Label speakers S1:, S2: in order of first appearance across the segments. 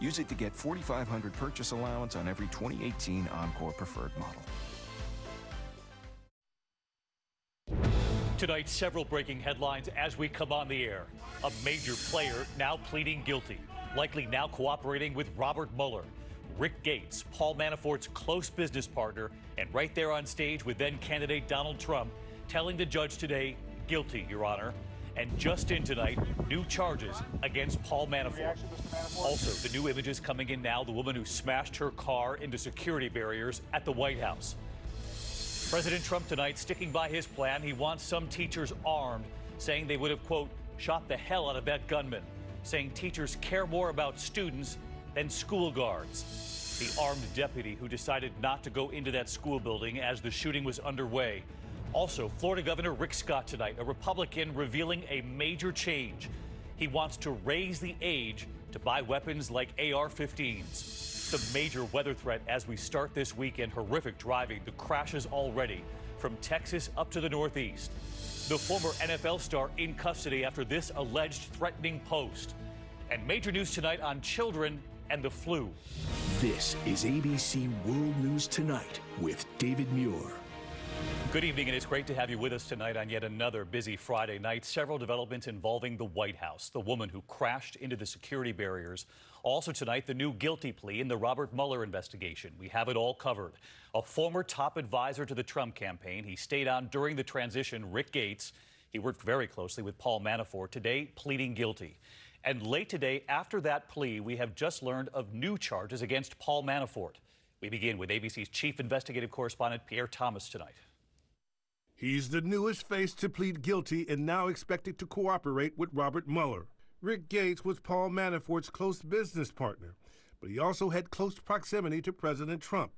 S1: Use it to get $4,500 purchase allowance on every 2018 Encore Preferred model.
S2: Tonight, several breaking headlines as we come on the air. A major player now pleading guilty, likely now cooperating with Robert Mueller. Rick Gates, Paul Manafort's close business partner, and right there on stage with then-candidate Donald Trump, telling the judge today, guilty, Your Honor. And just in tonight, new charges against Paul Manafort. Also, the new images coming in now, the woman who smashed her car into security barriers at the White House. President Trump tonight sticking by his plan. He wants some teachers armed, saying they would have, quote, shot the hell out of that gunman, saying teachers care more about students than school guards. The armed deputy who decided not to go into that school building as the shooting was underway. Also, Florida Governor Rick Scott tonight, a Republican revealing a major change. He wants to raise the age to buy weapons like AR-15s. The major weather threat as we start this weekend, horrific driving, the crashes already from Texas up to the Northeast. The former NFL star in custody after this alleged threatening post. And major news tonight on children and the flu.
S3: This is ABC World News Tonight with David Muir.
S2: Good evening, and it's great to have you with us tonight on yet another busy Friday night. Several developments involving the White House, the woman who crashed into the security barriers. Also tonight, the new guilty plea in the Robert Mueller investigation. We have it all covered. A former top advisor to the Trump campaign. He stayed on during the transition, Rick Gates. He worked very closely with Paul Manafort, today pleading guilty. And late today, after that plea, we have just learned of new charges against Paul Manafort. We begin with ABC's chief investigative correspondent, Pierre Thomas, tonight.
S4: He's the newest face to plead guilty and now expected to cooperate with Robert Mueller. Rick Gates was Paul Manafort's close business partner, but he also had close proximity to President Trump,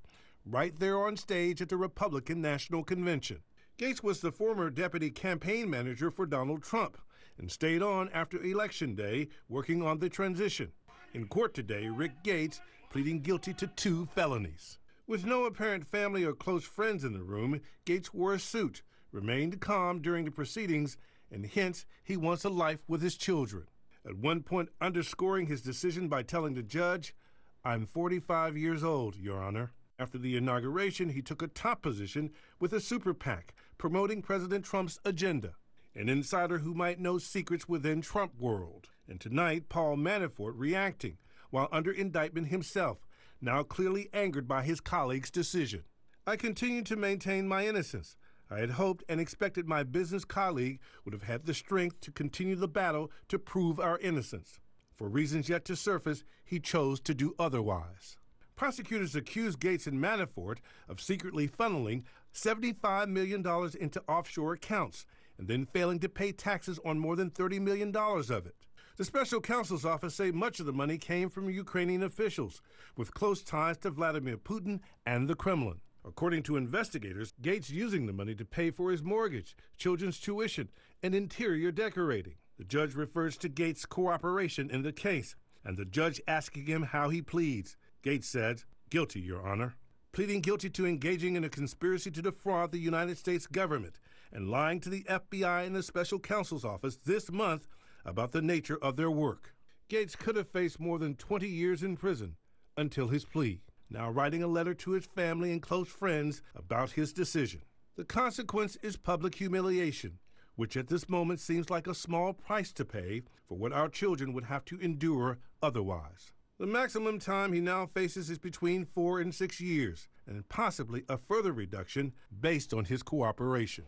S4: right there on stage at the Republican National Convention. Gates was the former deputy campaign manager for Donald Trump and stayed on after Election Day working on the transition. In court today, Rick Gates pleading guilty to 2 felonies. With no apparent family or close friends in the room, Gates wore a suit, remained calm during the proceedings, and hints he wants a life with his children. At one point underscoring his decision by telling the judge, "I'm 45 years old, Your Honor." After the inauguration, he took a top position with a super PAC promoting President Trump's agenda, an insider who might know secrets within Trump world. And tonight, Paul Manafort reacting while under indictment himself, now clearly angered by his colleague's decision. "I continue to maintain my innocence. I had hoped and expected my business colleague would have had the strength to continue the battle to prove our innocence. For reasons yet to surface, he chose to do otherwise." Prosecutors accused Gates and Manafort of secretly funneling $75 million into offshore accounts and then failing to pay taxes on more than $30 million of it. The special counsel's office say much of the money came from Ukrainian officials with close ties to Vladimir Putin and the Kremlin. According to investigators, Gates using the money to pay for his mortgage, children's tuition, and interior decorating. The judge refers to Gates' cooperation in the case, and the judge asking him how he pleads. Gates said, "Guilty, Your Honor," pleading guilty to engaging in a conspiracy to defraud the United States government and lying to the FBI and the special counsel's office this month about the nature of their work. Gates could have faced more than 20 years in prison until his plea, now writing a letter to his family and close friends about his decision. The consequence is public humiliation, which at this moment seems like a small price to pay for what our children would have to endure otherwise. The maximum time he now faces is between 4 and 6 years, and possibly a further reduction based on his cooperation.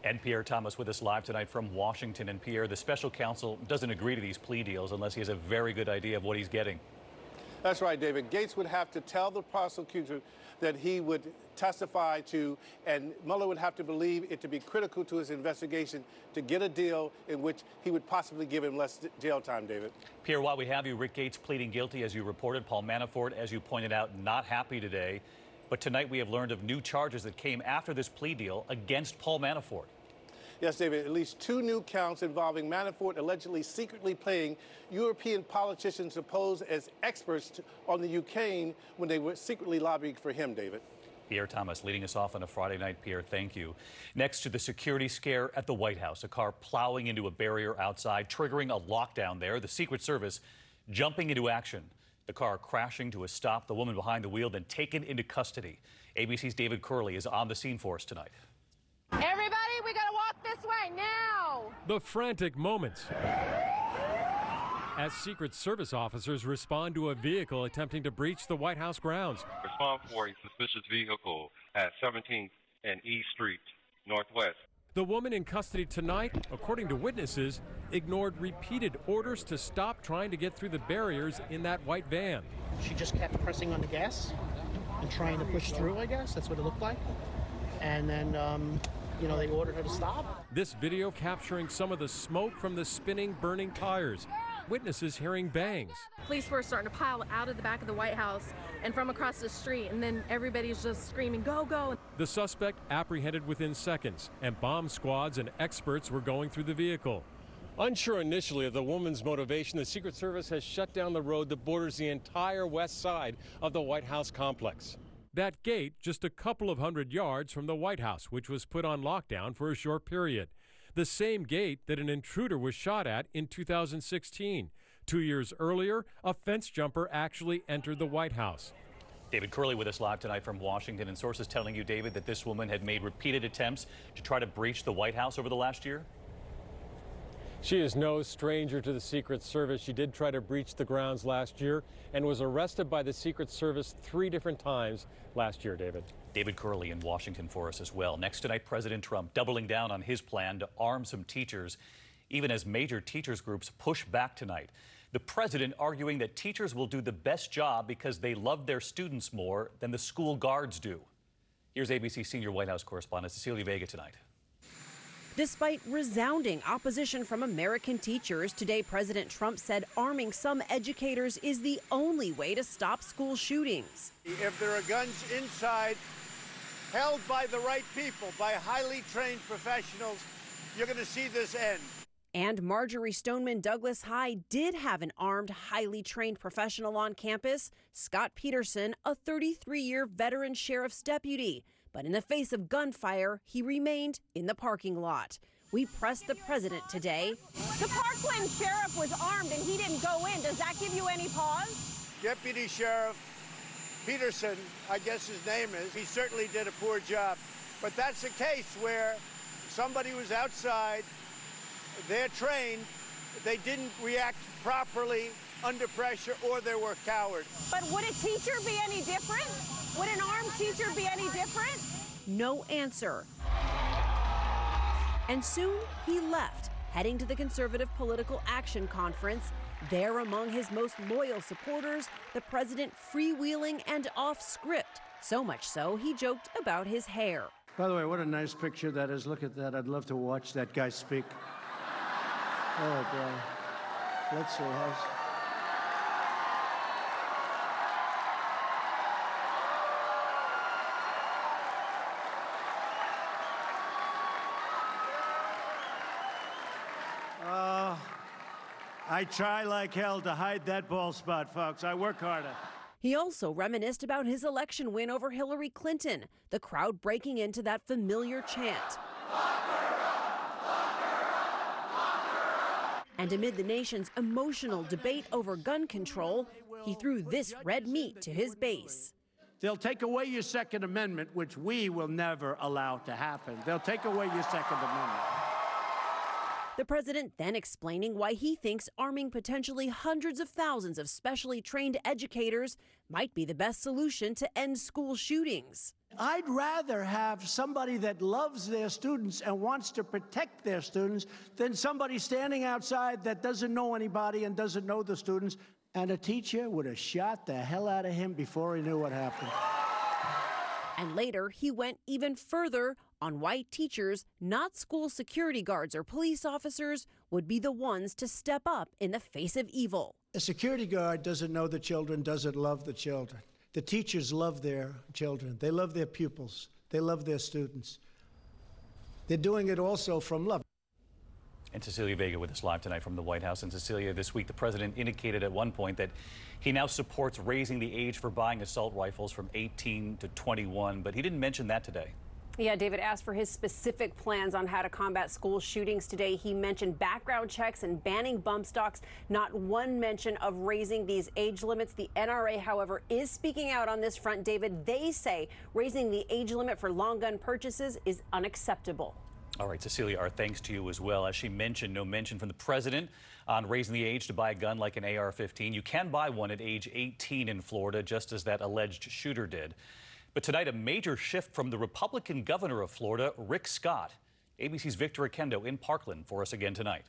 S2: And Pierre Thomas with us live tonight from Washington. And Pierre, the special counsel doesn't agree to these plea deals unless he has a very good idea of what he's getting.
S5: That's right, David. Gates would have to tell the prosecutor that he would testify to, and Mueller would have to believe it to be critical to his investigation to get a deal in which he would possibly give him less jail time, David.
S2: Pierre, while we have you, Rick Gates pleading guilty, as you reported. Paul Manafort, as you pointed out, not happy today. But tonight we have learned of new charges that came after this plea deal against Paul Manafort.
S5: Yes, David, at least 2 new counts involving Manafort allegedly secretly paying European politicians to pose as experts on the Ukraine when they were secretly lobbying for him, David.
S2: Pierre Thomas leading us off on a Friday night. Pierre, thank you. Next to the security scare at the White House, a car plowing into a barrier outside, triggering a lockdown there. The Secret Service jumping into action. The car crashing to a stop, the woman behind the wheel then taken into custody. ABC's David Curley is on the scene for us tonight.
S6: Everybody, we gotta walk this way now.
S7: The frantic moments as Secret Service officers respond to a vehicle attempting to breach the White House grounds.
S8: Respond for a suspicious vehicle at 17th and East Street, Northwest.
S7: The woman in custody tonight, according to witnesses, ignored repeated orders to stop trying to get through the barriers in that white van.
S9: She just kept pressing on the gas and trying to push through, I guess. That's what it looked like. And then, they ordered her to stop.
S7: This video capturing some of the smoke from the spinning, burning tires. Witnesses hearing bangs.
S6: Police were starting to pile out of the back of the White House and from across the street, and then everybody's just screaming, go, go.
S7: The suspect apprehended within seconds, and bomb squads and experts were going through the vehicle. Unsure initially of the woman's motivation, the Secret Service has shut down the road that borders the entire west side of the White House complex. That gate just a couple of hundred yards from the White House, which was put on lockdown for a short period. The same gate that an intruder was shot at in 2016. 2 years earlier, a fence jumper actually entered the White House.
S2: David Curley with us live tonight from Washington, and sources telling you, David, that this woman had made repeated attempts to try to breach the White House over the last year?
S7: She is no stranger to the Secret Service. She did try to breach the grounds last year and was arrested by the Secret Service 3 different times last year, David.
S2: David Curley in Washington for us as well. Next tonight, President Trump doubling down on his plan to arm some teachers, even as major teachers groups push back tonight. The president arguing that teachers will do the best job because they love their students more than the school guards do. Here's ABC senior White House correspondent Cecilia Vega tonight.
S10: Despite resounding opposition from American teachers, today President Trump said arming some educators is the only way to stop school shootings.
S11: If there are guns inside, held by the right people, by highly trained professionals, you're going to see this end.
S10: And Marjorie Stoneman Douglas High did have an armed, highly trained professional on campus, Scott Peterson, a 33-year veteran sheriff's deputy. But in the face of gunfire, he remained in the parking lot. We pressed the president today.
S6: The Parkland sheriff was armed and he didn't go in. Does that give you any pause?
S11: Deputy Sheriff Peterson, I guess his name is, he certainly did a poor job. But that's a case where somebody was outside, they're trained, they didn't react properly under pressure, or they were cowards.
S6: But would a teacher be any different? Would an armed teacher be any different?
S10: No answer. And soon he left, heading to the Conservative Political Action Conference. There, among his most loyal supporters, the president freewheeling and off script. So much so, he joked about his hair.
S11: By the way, what a nice picture that is. Look at that. I'd love to watch that guy speak. Oh, boy. Let's see. I try like hell to hide that bald spot, folks. I work harder.
S10: He also reminisced about his election win over Hillary Clinton, the crowd breaking into that familiar chant. And amid the nation's emotional debate over gun control, he threw this red meat to his base.
S11: They'll take away your Second Amendment, which we will never allow to happen. They'll take away your Second Amendment.
S10: The president then explaining why he thinks arming potentially hundreds of thousands of specially trained educators might be the best solution to end school shootings.
S11: I'd rather have somebody that loves their students and wants to protect their students than somebody standing outside that doesn't know anybody and doesn't know the students. And a teacher would have shot the hell out of him before he knew what happened.
S10: And later, he went even further on why teachers, not school security guards or police officers, would be the ones to step up in the face of evil.
S11: A security guard doesn't know the children, doesn't love the children. The teachers love their children. They love their pupils. They love their students. They're doing it also from love.
S2: And Cecilia Vega with us live tonight from the White House. And Cecilia, this week the president indicated at one point that he now supports raising the age for buying assault rifles from 18 to 21, but he didn't mention that today.
S10: Yeah, David asked for his specific plans on how to combat school shootings today. He mentioned background checks and banning bump stocks, not one mention of raising these age limits. The NRA, however, is speaking out on this front. David, they say raising the age limit for long gun purchases is unacceptable.
S2: All right, Cecilia, our thanks to you as well. As she mentioned, no mention from the president on raising the age to buy a gun like an AR-15. You can buy one at age 18 in Florida, just as that alleged shooter did. But tonight, a major shift from the Republican governor of Florida, Rick Scott. ABC's Victor Oquendo in Parkland for us again tonight.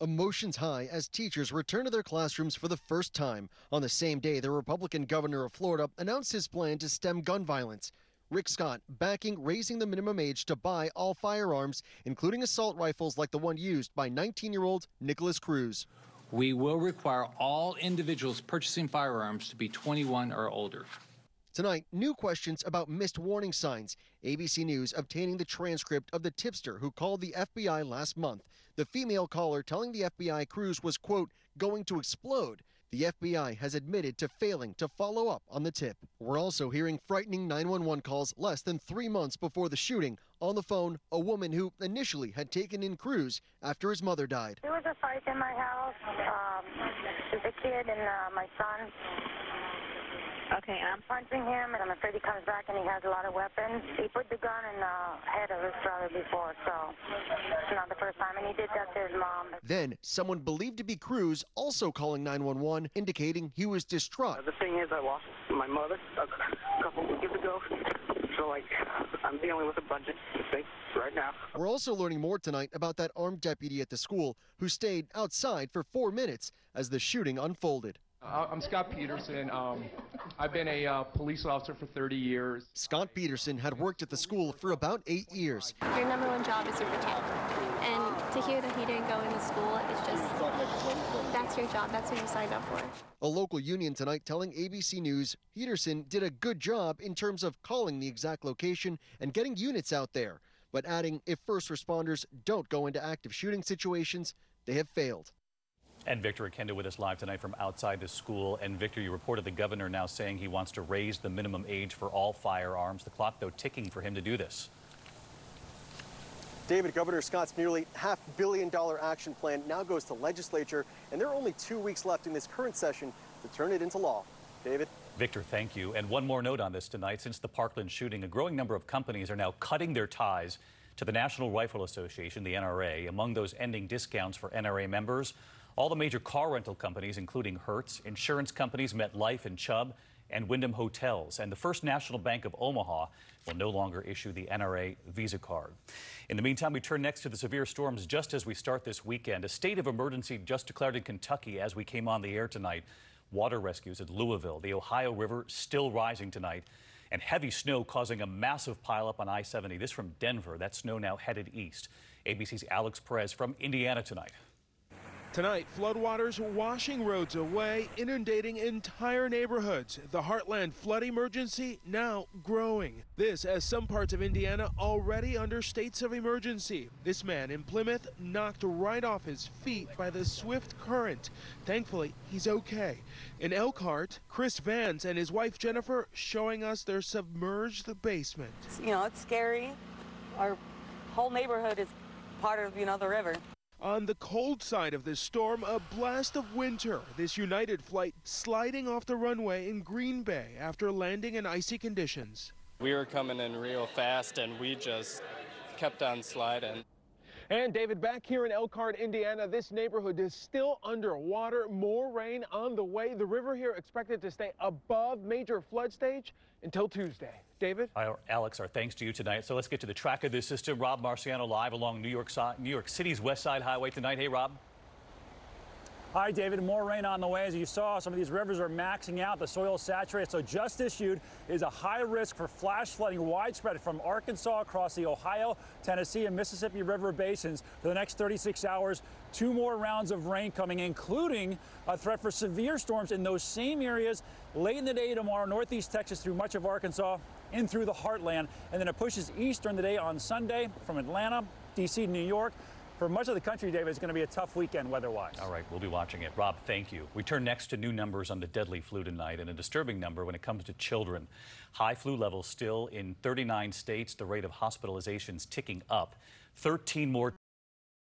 S12: Emotions high as teachers return to their classrooms for the first time. On the same day, the Republican governor of Florida announced his plan to stem gun violence. Rick Scott backing raising the minimum age to buy all firearms, including assault rifles like the one used by 19-year-old Nicholas Cruz.
S13: We will require all individuals purchasing firearms to be 21 or older.
S12: Tonight, new questions about missed warning signs. ABC News obtaining the transcript of the tipster who called the FBI last month. The female caller telling the FBI Cruz was, quote, going to explode. The FBI has admitted to failing to follow up on the tip. We're also hearing frightening 911 calls less than 3 months before the shooting. On the phone, a woman who initially had taken in Cruz after his mother died.
S14: There was a fight in my house with a kid and my son. Okay, I'm punching him, and I'm afraid he comes back and he has a lot of weapons. He put the gun in the head of his brother before, so it's not the first time, and he did that to his mom.
S12: Then, someone believed to be Cruz also calling 911, indicating he was distraught.
S15: The thing is, I lost my mother a couple of weeks ago, so, I'm dealing with a bunch of things right now.
S12: We're also learning more tonight about that armed deputy at the school who stayed outside for 4 minutes as the shooting unfolded.
S16: I'm Scott Peterson. I've been a police officer for 30 years.
S12: Scott Peterson had worked at the school for about 8 years.
S17: Your number one job is to protect. And to hear that he didn't go into school, it's just, that's your job. That's what you signed up for.
S12: A local union tonight telling ABC News Peterson did a good job in terms of calling the exact location and getting units out there, but adding if first responders don't go into active shooting situations, they have failed.
S2: And Victor Oquendo with us live tonight from outside the school. And Victor, you reported the governor now saying he wants to raise the minimum age for all firearms. The clock, though, ticking for him to do this.
S12: David, Governor Scott's nearly $500 million action plan now goes to legislature, and there are only 2 weeks left in this current session to turn it into law. David?
S2: Victor, thank you. And one more note on this tonight. Since the Parkland shooting, a growing number of companies are now cutting their ties to the National Rifle Association, the NRA. Among those ending discounts for NRA members, all the major car rental companies, including Hertz, insurance companies, MetLife and Chubb, and Wyndham Hotels. And the First National Bank of Omaha will no longer issue the NRA Visa card. In the meantime, we turn next to the severe storms just as we start this weekend. A state of emergency just declared in Kentucky as we came on the air tonight. Water rescues at Louisville. The Ohio River still rising tonight. And heavy snow causing a massive pileup on I-70. This from Denver. That snow now headed east. ABC's Alex Perez from Indiana tonight.
S18: Tonight, floodwaters washing roads away, inundating entire neighborhoods. The Heartland flood emergency now growing. This as some parts of Indiana already under states of emergency. This man in Plymouth knocked right off his feet by the swift current. Thankfully, he's okay. In Elkhart, Chris Vance and his wife Jennifer showing us their submerged basement.
S19: You know, it's scary. Our whole neighborhood is part of, the river.
S18: On the cold side of this storm, a blast of winter. This United flight sliding off the runway in Green Bay after landing in icy conditions.
S20: We were coming in real fast and we just kept on sliding.
S18: And David, back here in Elkhart, Indiana, this neighborhood is still underwater. More rain on the way. The river here expected to stay above major flood stage until Tuesday. David?
S2: Alex, our thanks to you tonight. So let's get to the track of this system. Rob Marciano live along New York City's West Side Highway tonight. Hey, Rob.
S21: Hi, David. More rain on the way. As you saw, some of these rivers are maxing out. The soil is saturated. So just issued is a high risk for flash flooding widespread from Arkansas across the Ohio, Tennessee, and Mississippi River basins for the next 36 hours. 2 more rounds of rain coming, including a threat for severe storms in those same areas late in the day tomorrow, northeast Texas through much of Arkansas, in through the heartland. And then it pushes east during the day on Sunday from Atlanta, D.C., New York, for much of the country, David, it's going to be a tough weekend weather-wise.
S2: All right, we'll be watching it. Rob, thank you. We turn next to new numbers on the deadly flu tonight, and a disturbing number when it comes to children. High flu levels still in 39 states. The rate of hospitalizations ticking up. 13 more